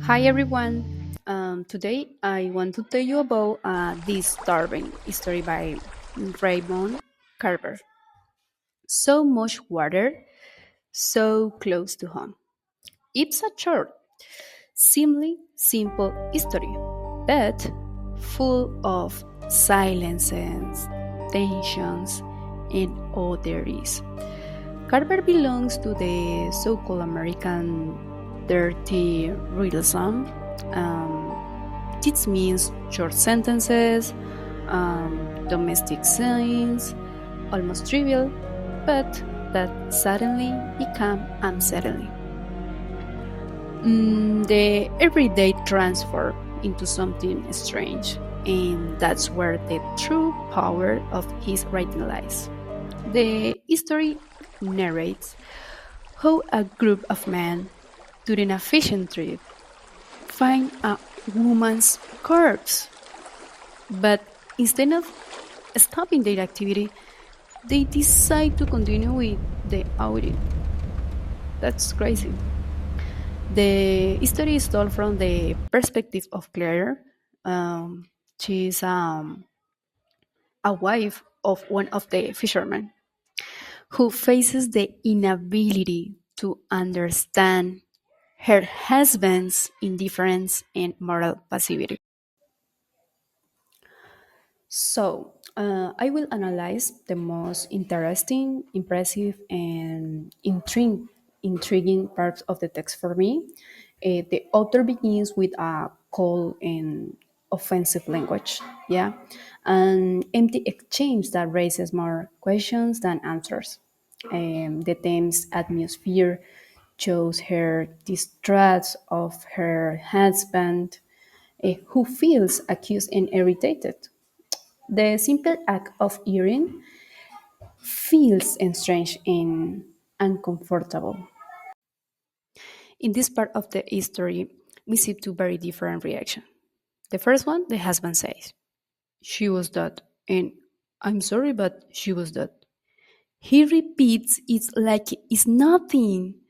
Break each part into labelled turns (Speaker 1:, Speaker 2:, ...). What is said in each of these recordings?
Speaker 1: Hi everyone. Today I want to tell you about this disturbing story by Raymond Carver. So much water, so close to home. It's a short, seemingly simple story, but full of silences, tensions, and oddities. Carver belongs to the so-called American dirty realism. Um, This means short sentences, domestic scenes, almost trivial, but that suddenly become unsettling. The everyday transform into something strange, and that's where the true power of his writing lies. The story narrates how a group of men during a fishing trip find a woman's corpse. But instead of stopping their activity, they decide to continue with the audit. That's crazy. The story is told from the perspective of Claire. She's a wife of one of the fishermen who faces the inability to understand her husband's indifference and moral passivity. I will analyze the most interesting, impressive, and intriguing parts of the text for me. The author begins with a cold and offensive language, yeah, an empty exchange that raises more questions than answers. The theme's atmosphere shows her distrust of her husband, who feels accused and irritated. The simple act of eating feels strange and uncomfortable. In this part of the history, we see two very different reactions. The first one, the husband says, "She was dead," and "I'm sorry, but she was dead." He repeats it's like it's nothing.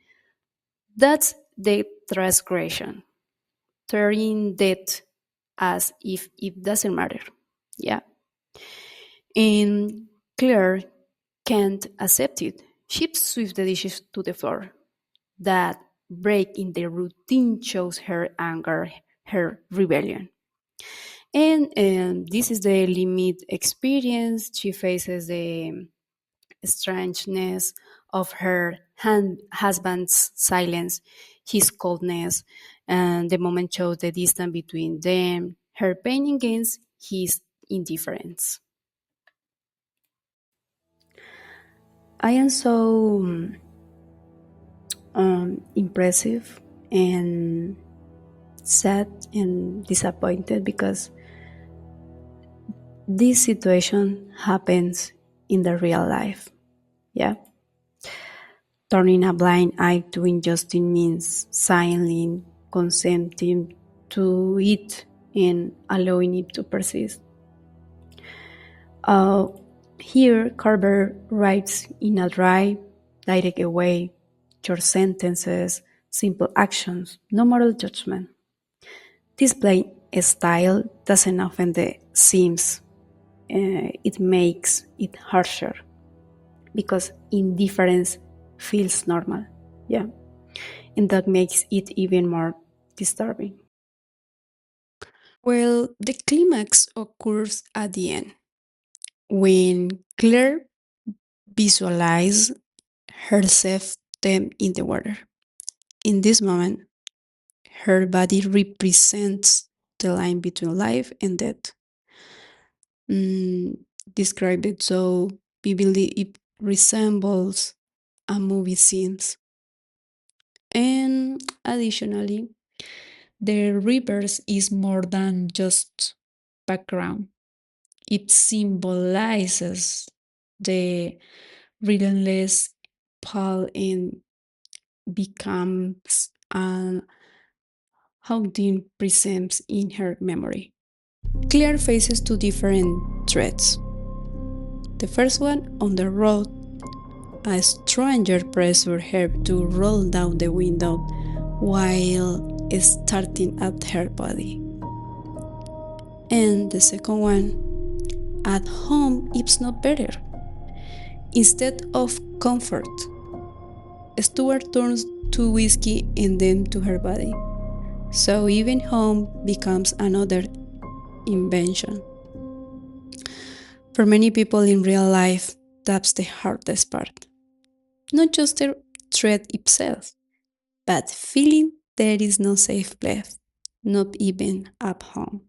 Speaker 1: That's the transgression, turning death as if it doesn't matter. Yeah. And Claire can't accept it. She sweeps the dishes to the floor. That break in the routine shows her anger, her rebellion. And this is the limit experience. She faces the strangeness of her husband's silence, his coldness, and the moment shows the distance between them, her pain against his indifference. I am so impressive and sad and disappointed because this situation happens in the real life. Yeah. Turning a blind eye to injustice means silently consenting to it and allowing it to persist. Uh, Here, Carver writes in a dry, direct way, short sentences, simple actions, no moral judgment. This plain style doesn't offend the seams. It makes it harsher because indifference feels normal. Yeah. And that makes it even more disturbing. Well, the climax occurs at the end when Claire visualizes herself them in the water. In this moment, her body represents the line between life and death. Mm, Described it so vividly, it resembles a movie scenes. And additionally, the reverse is more than just background. It symbolizes the relentless pull and becomes an haunting presence in her memory. Claire faces two different threats. The first one, on the road, a stranger pressured her to roll down the window while
Speaker 2: starting at her body. And the second one, at home it's not better. Instead of comfort, Stuart turns to whiskey and then to her body. So even home becomes another invention. For many people in real life, that's the hardest part. Not just the threat itself, but feeling there is no safe place, not even at home.